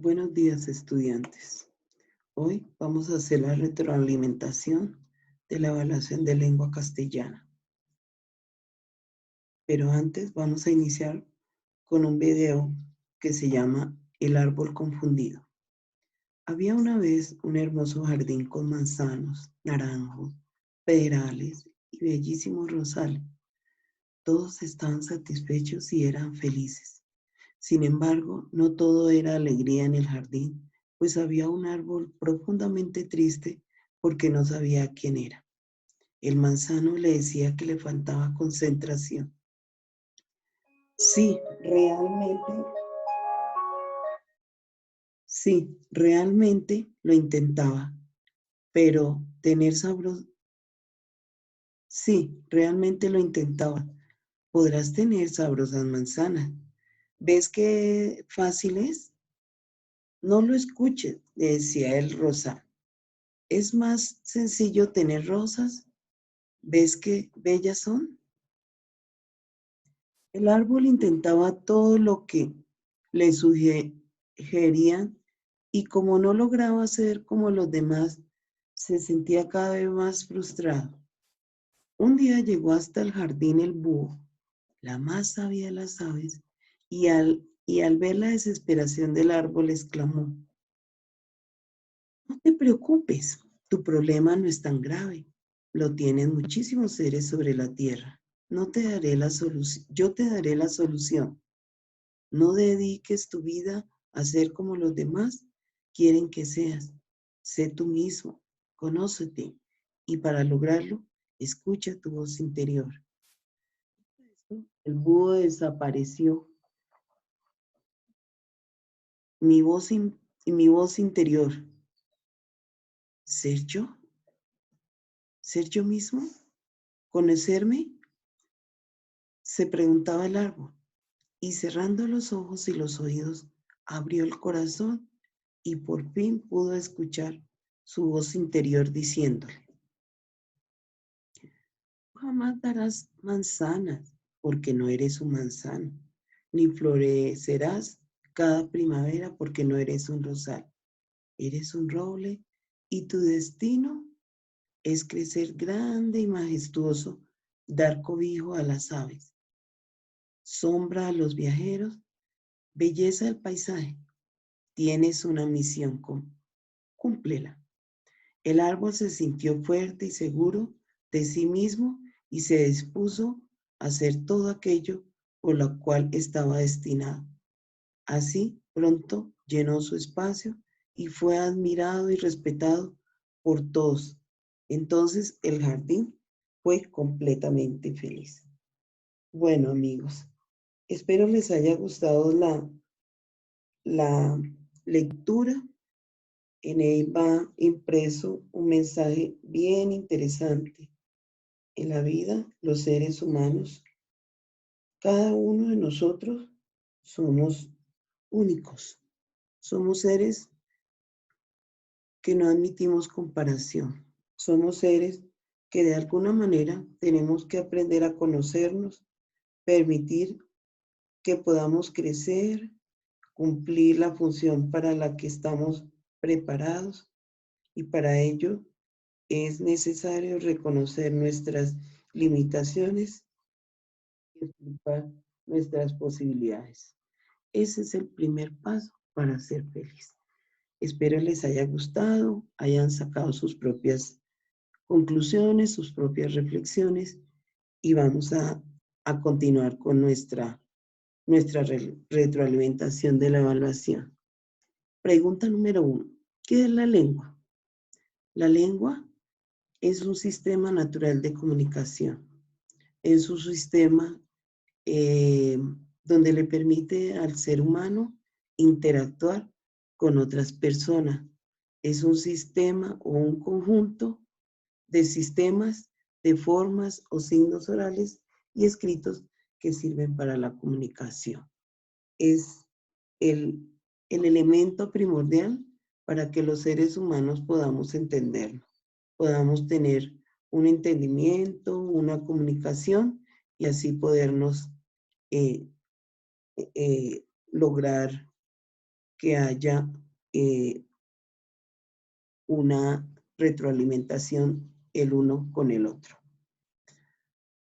Buenos días, estudiantes. Hoy vamos a hacer la retroalimentación de la evaluación de lengua castellana. Pero antes vamos a iniciar con un video que se llama El árbol confundido. Había una vez un hermoso jardín con manzanos, naranjos, perales y bellísimos rosales. Todos estaban satisfechos y eran felices. Sin embargo, no todo era alegría en el jardín, pues había un árbol profundamente triste porque no sabía quién era. El manzano le decía que le faltaba concentración. Sí, realmente lo intentaba, pero sí, realmente lo intentaba. Podrás tener sabrosas manzanas. ¿Ves qué fácil es? No lo escuches, le decía el rosal. Es más sencillo tener rosas. ¿Ves qué bellas son? El árbol intentaba todo lo que le sugerían y como no lograba ser como los demás, se sentía cada vez más frustrado. Un día llegó hasta el jardín el búho, la más sabia de las aves, y al ver la desesperación del árbol exclamó: No te preocupes, tu problema no es tan grave. Lo tienen muchísimos seres sobre la tierra. No te daré la solución, yo te daré la solución. No dediques tu vida a ser como los demás quieren que seas. Sé tú mismo, conócete y para lograrlo, escucha tu voz interior. El búho desapareció. Mi voz interior. ¿Ser yo? ¿Ser yo mismo? ¿Conocerme? Se preguntaba el árbol, y cerrando los ojos y los oídos, abrió el corazón y por fin pudo escuchar su voz interior diciéndole: Jamás darás manzanas, porque no eres un manzano, ni florecerás cada primavera, porque no eres un rosal. Eres un roble, y tu destino es crecer grande y majestuoso, dar cobijo a las aves, sombra a los viajeros, belleza del paisaje. Tienes una misión, cúmplela. El árbol se sintió fuerte y seguro de sí mismo y se dispuso a hacer todo aquello por lo cual estaba destinado. Así, pronto llenó su espacio y fue admirado y respetado por todos. Entonces el jardín fue completamente feliz. Bueno, amigos, espero les haya gustado la lectura. En él va impreso un mensaje bien interesante. En la vida, los seres humanos, cada uno de nosotros somos únicos. Somos seres que no admitimos comparación. Somos seres que de alguna manera tenemos que aprender a conocernos, permitir que podamos crecer, cumplir la función para la que estamos preparados, y para ello es necesario reconocer nuestras limitaciones y explicar nuestras posibilidades. Ese es el primer paso para ser feliz. Espero les haya gustado, hayan sacado sus propias conclusiones, sus propias reflexiones, y vamos a continuar con nuestra retroalimentación de la evaluación. Pregunta número 1. ¿Qué es la lengua? La lengua es un sistema natural de comunicación. Es un sistema eh, donde le permite al ser humano interactuar con otras personas. Es un sistema o un conjunto de sistemas, de formas o signos orales y escritos que sirven para la comunicación. Es el elemento primordial para que los seres humanos podamos entenderlo, podamos tener un entendimiento, una comunicación y así podernos lograr que haya una retroalimentación el uno con el otro.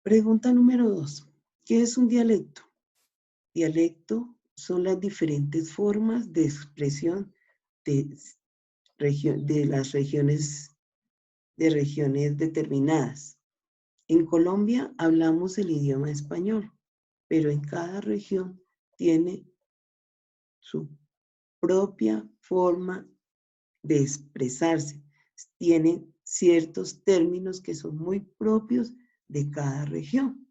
Pregunta número 2. ¿Qué es un dialecto? Dialecto son las diferentes formas de expresión de las regiones determinadas. En Colombia hablamos el idioma español, pero en cada región tiene su propia forma de expresarse. Tienen ciertos términos que son muy propios de cada región.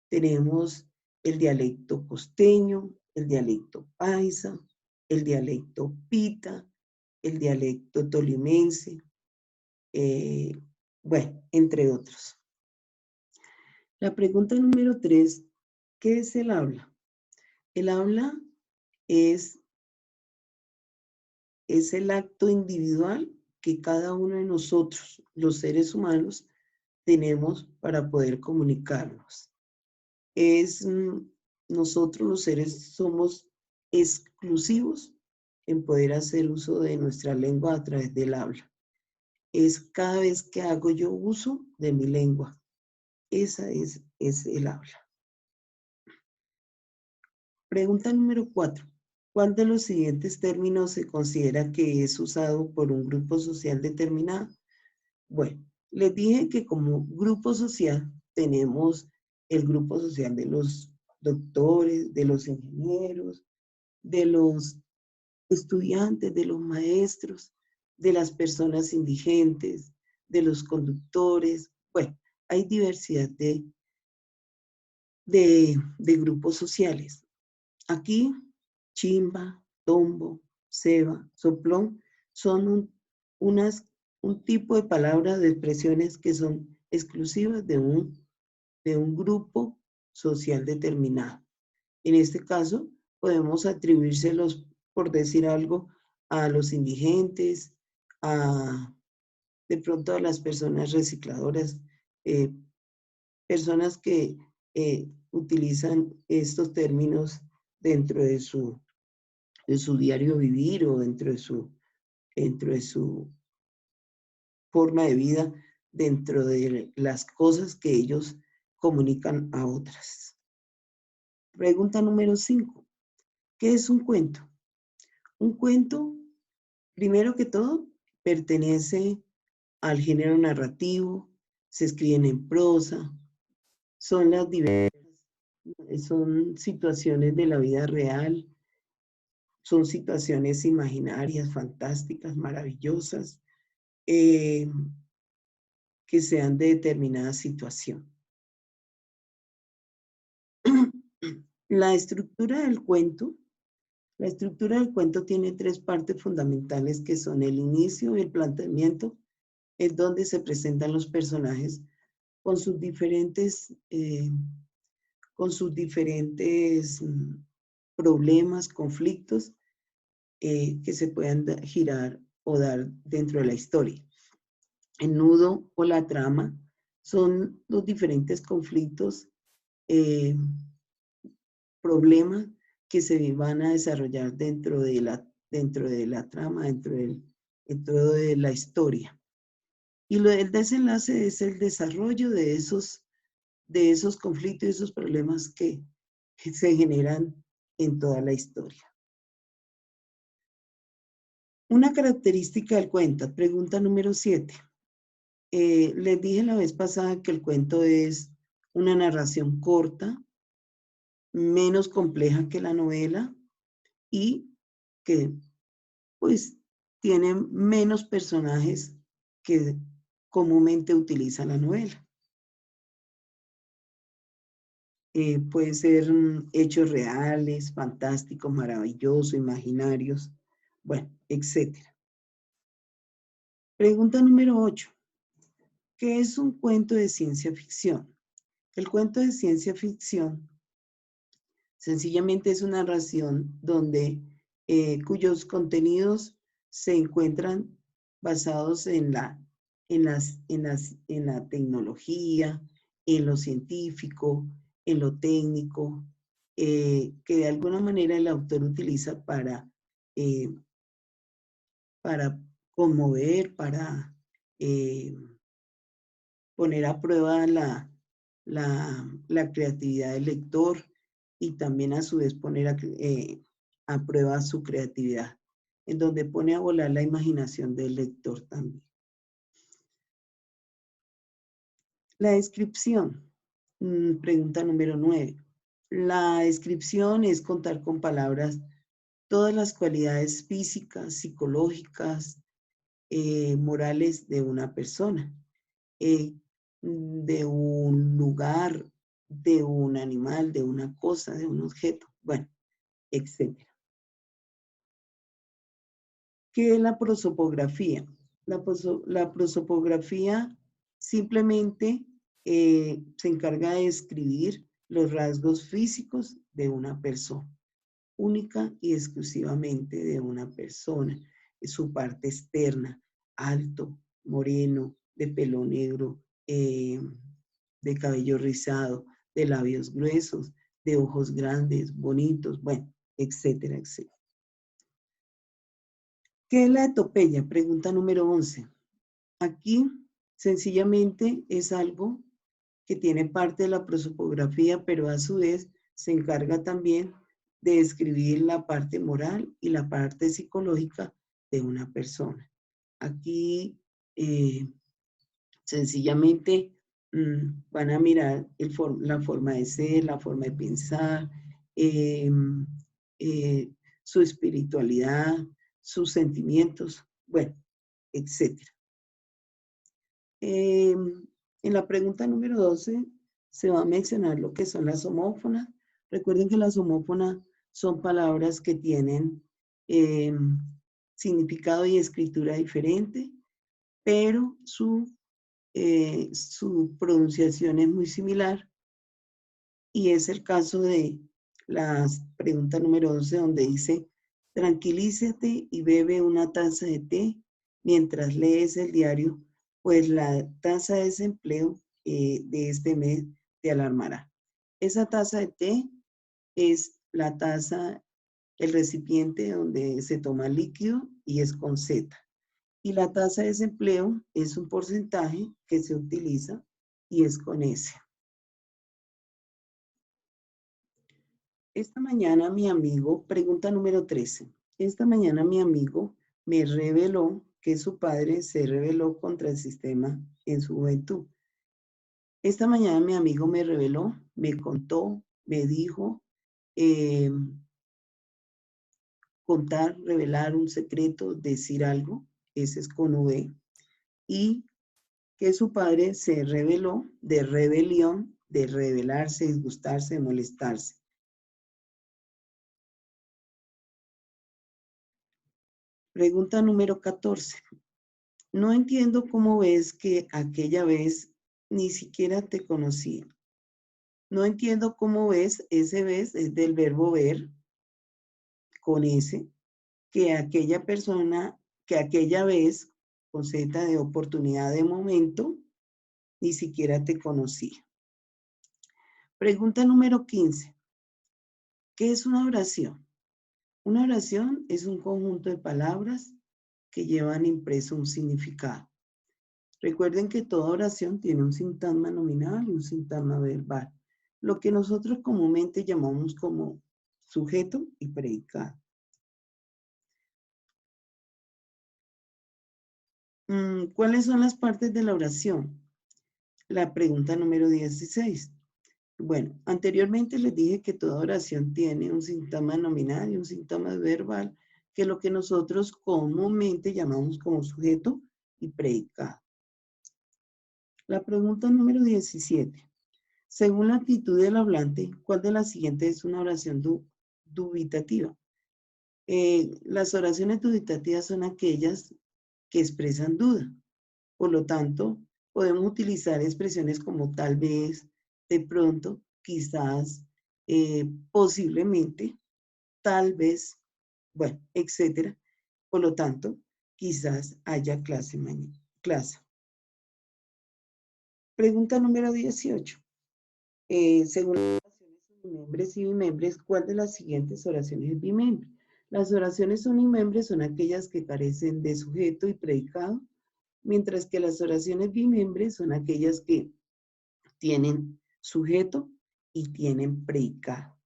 Tenemos el dialecto costeño, el dialecto paisa, el dialecto pita, el dialecto tolimense, bueno, entre otros. La pregunta número 3, ¿qué es el habla? El habla es el acto individual que cada uno de nosotros, los seres humanos, tenemos para poder comunicarnos. Nosotros los seres somos exclusivos en poder hacer uso de nuestra lengua a través del habla. Es cada vez que hago yo uso de mi lengua. Esa es el habla. Pregunta número 4. ¿Cuál de los siguientes términos se considera que es usado por un grupo social determinado? Bueno, les dije que como grupo social tenemos el grupo social de los doctores, de los ingenieros, de los estudiantes, de los maestros, de las personas indigentes, de los conductores. Bueno, hay diversidad de grupos sociales. Aquí, chimba, tombo, ceba, soplón son un tipo de palabras, de expresiones que son exclusivas de un grupo social determinado. En este caso, podemos atribuírselos, por decir algo, a los indigentes, de pronto a las personas recicladoras, personas que utilizan estos términos dentro de su diario vivir o dentro de su forma de vida, dentro de las cosas que ellos comunican a otras. Pregunta número 5. ¿Qué es un cuento? Un cuento, primero que todo, pertenece al género narrativo, se escriben en prosa, son son situaciones de la vida real, son situaciones imaginarias, fantásticas, maravillosas, que sean de determinada situación. La estructura del cuento tiene 3 partes fundamentales que son el inicio, el planteamiento, es donde se presentan los personajes con sus diferentes problemas, conflictos que se puedan girar o dar dentro de la historia. El nudo o la trama son los diferentes conflictos, problemas que se van a desarrollar dentro de la trama, dentro de la historia. Y el desenlace es el desarrollo de esos conflictos y esos problemas que se generan en toda la historia. Una característica del cuento, pregunta número 7. Les dije la vez pasada que el cuento es una narración corta, menos compleja que la novela y que pues tiene menos personajes que comúnmente utiliza la novela. Pueden ser hechos reales, fantásticos, maravillosos, imaginarios, bueno, etc. Pregunta número 8. ¿Qué es un cuento de ciencia ficción? El cuento de ciencia ficción sencillamente es una narración cuyos contenidos se encuentran basados en la tecnología, en lo científico, en lo técnico, que de alguna manera el autor utiliza para para conmover, para poner a prueba la creatividad del lector y también a su vez poner a prueba su creatividad, en donde pone a volar la imaginación del lector también. La descripción, pregunta número 9. La descripción es contar con palabras todas las cualidades físicas, psicológicas, morales de una persona, de un lugar, de un animal, de una cosa, de un objeto, bueno, etc. ¿Qué es la prosopografía? La prosopografía simplemente se encarga de describir los rasgos físicos de una persona, única y exclusivamente de una persona, su parte externa, alto, moreno, de pelo negro, de cabello rizado, de labios gruesos, de ojos grandes, bonitos, bueno, etcétera, etcétera. ¿Qué es la etopeya? Pregunta número 11. Aquí sencillamente es algo que tiene parte de la prosopografía, pero a su vez se encarga también de describir la parte moral y la parte psicológica de una persona. Aquí sencillamente van a mirar la forma de ser, la forma de pensar, su espiritualidad, sus sentimientos, bueno, etc. En la pregunta número 12 se va a mencionar lo que son las homófonas. Recuerden que las homófonas son palabras que tienen significado y escritura diferente, pero su pronunciación es muy similar. Y es el caso de la pregunta número 11, donde dice, tranquilízate y bebe una taza de té mientras lees el diario, pues la tasa de desempleo de este mes te alarmará. Esa taza de té es la taza, el recipiente donde se toma líquido y es con Z. Y la tasa de desempleo es un porcentaje que se utiliza y es con S. Esta mañana mi amigo, pregunta número 13. Esta mañana mi amigo me reveló que su padre se rebeló contra el sistema en su juventud. Esta mañana mi amigo me reveló, me contó, me dijo, contar, revelar un secreto, decir algo, ese es con V, y que su padre se rebeló de rebelión, de rebelarse, disgustarse, molestarse. Pregunta número 14. No entiendo cómo ves que aquella vez ni siquiera te conocía. No entiendo cómo ves, ese ves es del verbo ver, con S, que aquella persona, que aquella vez, con Z de oportunidad de momento, ni siquiera te conocía. Pregunta número 15. ¿Qué es una oración? Una oración es un conjunto de palabras que llevan impreso un significado. Recuerden que toda oración tiene un sintagma nominal y un sintagma verbal, lo que nosotros comúnmente llamamos como sujeto y predicado. ¿Cuáles son las partes de la oración? La pregunta número 16. Bueno, anteriormente les dije que toda oración tiene un sintagma nominal y un sintagma verbal, que es lo que nosotros comúnmente llamamos como sujeto y predicado. La pregunta número 17. Según la actitud del hablante, ¿cuál de las siguientes es una oración dubitativa? Las oraciones dubitativas son aquellas que expresan duda. Por lo tanto, podemos utilizar expresiones como tal vez, de pronto, quizás, posiblemente, tal vez, bueno, etcétera. Por lo tanto, quizás haya clase mañana. Pregunta número 18. Según las oraciones unimembres y bimembres, ¿cuál de las siguientes oraciones es bimembre? Las oraciones unimembres son aquellas que carecen de sujeto y predicado, mientras que las oraciones bimembres son aquellas que tienen sujeto y tienen predicado.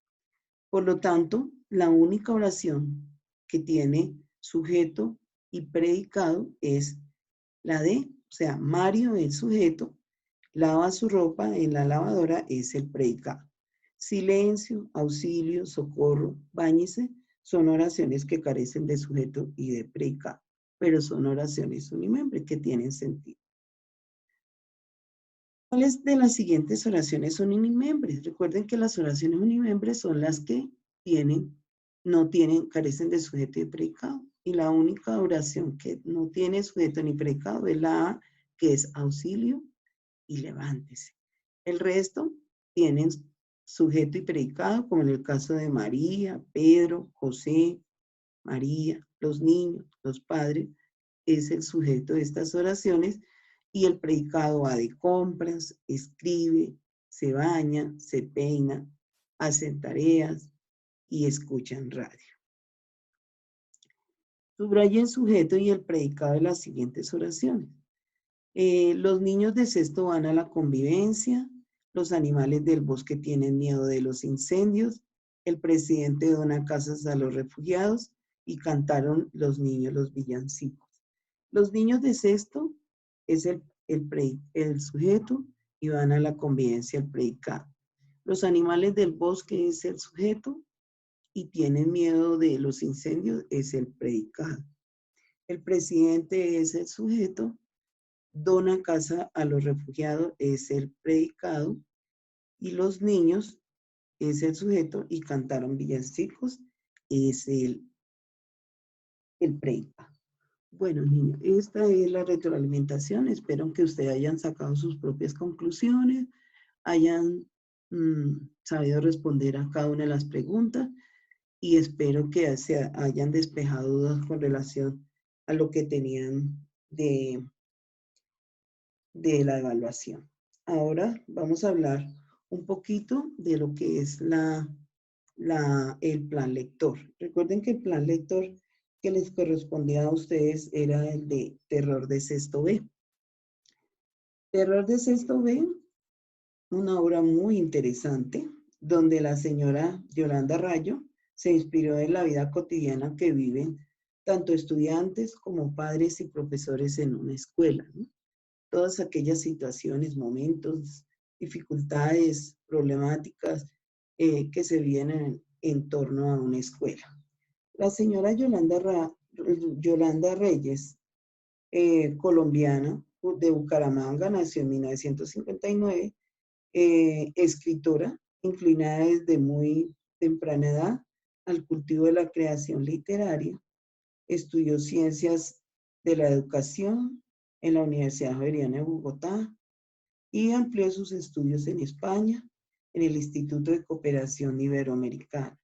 Por lo tanto, la única oración que tiene sujeto y predicado es la de, o sea, Mario es sujeto, lava su ropa en la lavadora es el predicado. Silencio, auxilio, socorro, báñese, son oraciones que carecen de sujeto y de predicado, pero son oraciones unimembres que tienen sentido. ¿Cuáles de las siguientes oraciones son unimembres? Recuerden que las oraciones unimembres son las que carecen de sujeto y predicado. Y la única oración que no tiene sujeto ni predicado es la A, que es auxilio y levántese. El resto tienen sujeto y predicado, como en el caso de María, Pedro, José, María, los niños, los padres, es el sujeto de estas oraciones, y el predicado va de compras, escribe, se baña, se peina, hace tareas y escucha en radio. Subraya el sujeto y el predicado de las siguientes oraciones. Los niños de sexto van a la convivencia, los animales del bosque tienen miedo de los incendios, el presidente dona casas a los refugiados y cantaron los niños los villancicos. Los niños de sexto es el sujeto y van a la convivencia el predicado. Los animales del bosque es el sujeto y tienen miedo de los incendios es el predicado. El presidente es el sujeto, dona casa a los refugiados es el predicado y los niños es el sujeto y cantaron villancicos es el predicado. Bueno, niños, esta es la retroalimentación. Espero que ustedes hayan sacado sus propias conclusiones, hayan sabido responder a cada una de las preguntas y espero que se hayan despejado dudas con relación a lo que tenían de la evaluación. Ahora vamos a hablar un poquito de lo que es el plan lector. Recuerden que el plan lector que les correspondía a ustedes era el de Terror de Sexto B. Terror de Sexto B, una obra muy interesante, donde la señora Yolanda Rayo se inspiró en la vida cotidiana que viven tanto estudiantes como padres y profesores en una escuela, ¿no? Todas aquellas situaciones, momentos, dificultades, problemáticas que se vienen en torno a una escuela. La señora Yolanda Reyes, colombiana de Bucaramanga, nació en 1959, escritora, inclinada desde muy temprana edad al cultivo de la creación literaria. Estudió ciencias de la educación en la Universidad Javeriana de Bogotá y amplió sus estudios en España, en el Instituto de Cooperación Iberoamericana.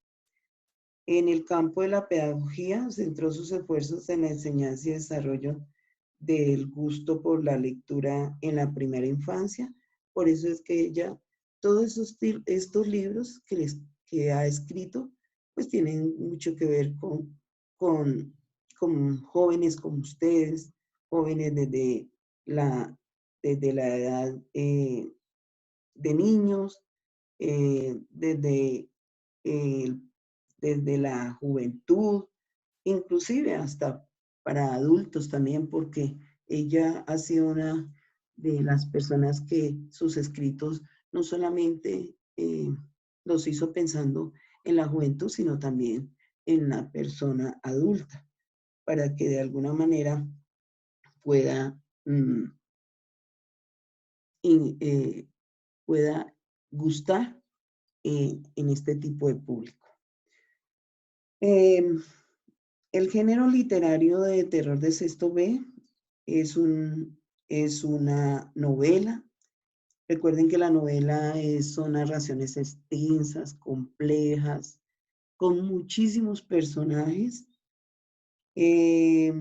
En el campo de la pedagogía, centró sus esfuerzos en la enseñanza y desarrollo del gusto por la lectura en la primera infancia. Por eso es que ella, todos estos libros que ha escrito, pues tienen mucho que ver con jóvenes como ustedes, jóvenes desde la edad de niños, desde la juventud, inclusive hasta para adultos también, porque ella ha sido una de las personas que sus escritos no solamente los hizo pensando en la juventud, sino también en la persona adulta, para que de alguna manera pueda, pueda gustar en este tipo de público. El género literario de terror de sexto B es una novela. Recuerden que la novela son narraciones extensas, complejas, con muchísimos personajes que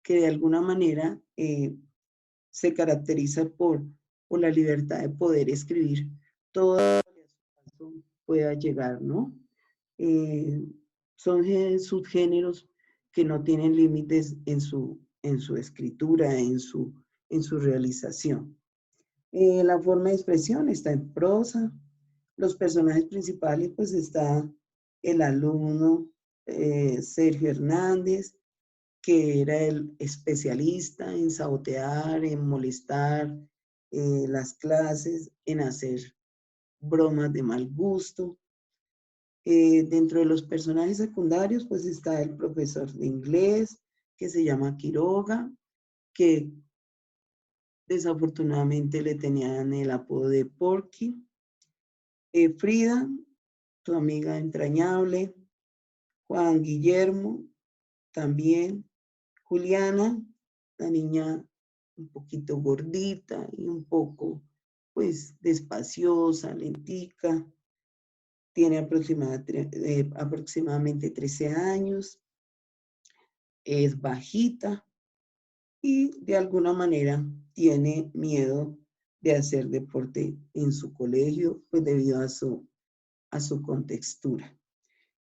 de alguna manera se caracteriza por la libertad de poder escribir todo lo que a su paso pueda llegar, ¿no? son subgéneros que no tienen límites en su escritura, en su realización. La forma de expresión está en prosa. Los personajes principales, pues está el alumno Sergio Hernández, que era el especialista en sabotear, en molestar las clases, en hacer bromas de mal gusto. Dentro de los personajes secundarios, pues está el profesor de inglés, que se llama Quiroga, que desafortunadamente le tenían el apodo de Porky. Frida, tu amiga entrañable. Juan Guillermo, también. Juliana, la niña un poquito gordita y un poco, pues, despaciosa, lentica. Tiene aproximadamente 13 años. Es bajita y de alguna manera tiene miedo de hacer deporte en su colegio, pues debido a su contextura.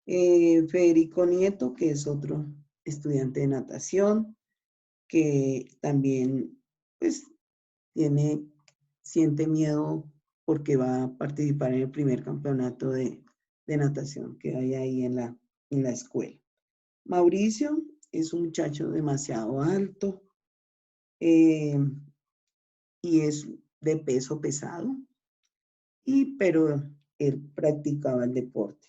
Federico Nieto, que es otro estudiante de natación, que también pues siente miedo porque va a participar en el primer campeonato de natación que hay ahí en la escuela. Mauricio es un muchacho demasiado alto y es de peso pesado, pero él practicaba el deporte.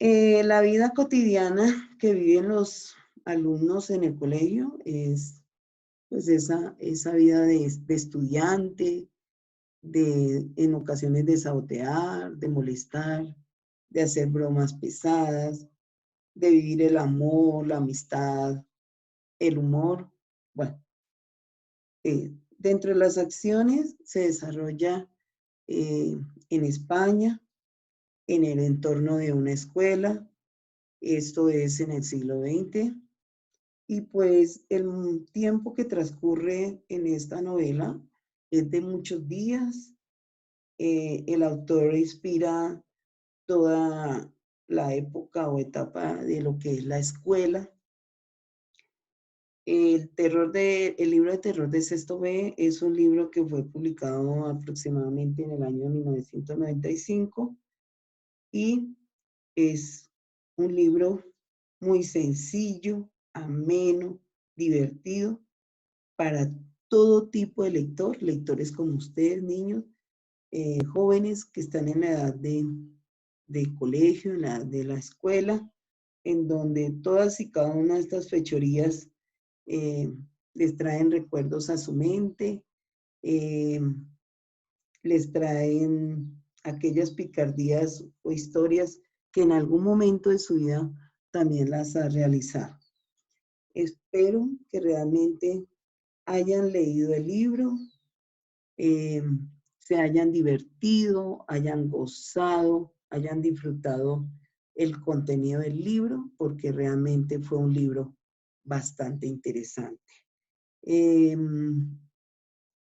La vida cotidiana que viven los alumnos en el colegio es pues esa vida de estudiante, en ocasiones de sabotear, de molestar, de hacer bromas pesadas, de vivir el amor, la amistad, el humor. Bueno, dentro de las acciones se desarrolla en España, en el entorno de una escuela. Esto es en el siglo XX. Y pues el tiempo que transcurre en esta novela es de muchos días. El autor inspira toda la época o etapa de lo que es la escuela. El libro de terror de Sexto B es un libro que fue publicado aproximadamente en el año 1995 y es un libro muy sencillo, ameno, divertido para todo tipo de lectores como ustedes, niños, jóvenes que están en la edad de colegio, en la edad de la escuela, en donde todas y cada una de estas fechorías les traen recuerdos a su mente, les traen aquellas picardías o historias que en algún momento de su vida también las ha realizado. Espero que realmente hayan leído el libro, se hayan divertido, hayan gozado, hayan disfrutado el contenido del libro, porque realmente fue un libro bastante interesante.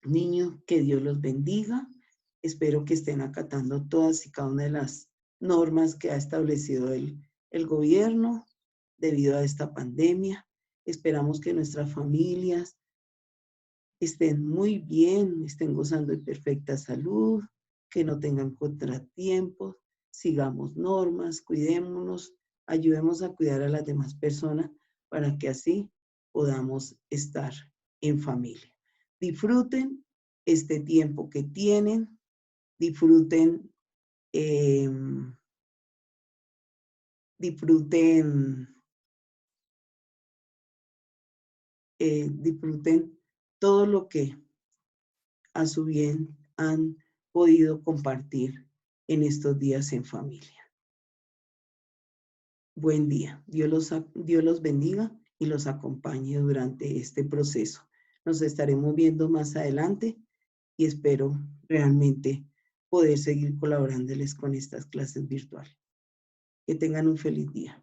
Niños, que Dios los bendiga. Espero que estén acatando todas y cada una de las normas que ha establecido el gobierno debido a esta pandemia. Esperamos que nuestras familias estén muy bien, estén gozando de perfecta salud, que no tengan contratiempos, sigamos normas, cuidémonos, ayudemos a cuidar a las demás personas para que así podamos estar en familia. Disfruten este tiempo que tienen, disfruten, disfruten todo lo que a su bien han podido compartir en estos días en familia. Buen día. Dios los bendiga y los acompañe durante este proceso. Nos estaremos viendo más adelante y espero realmente poder seguir colaborándoles con estas clases virtuales. Que tengan un feliz día.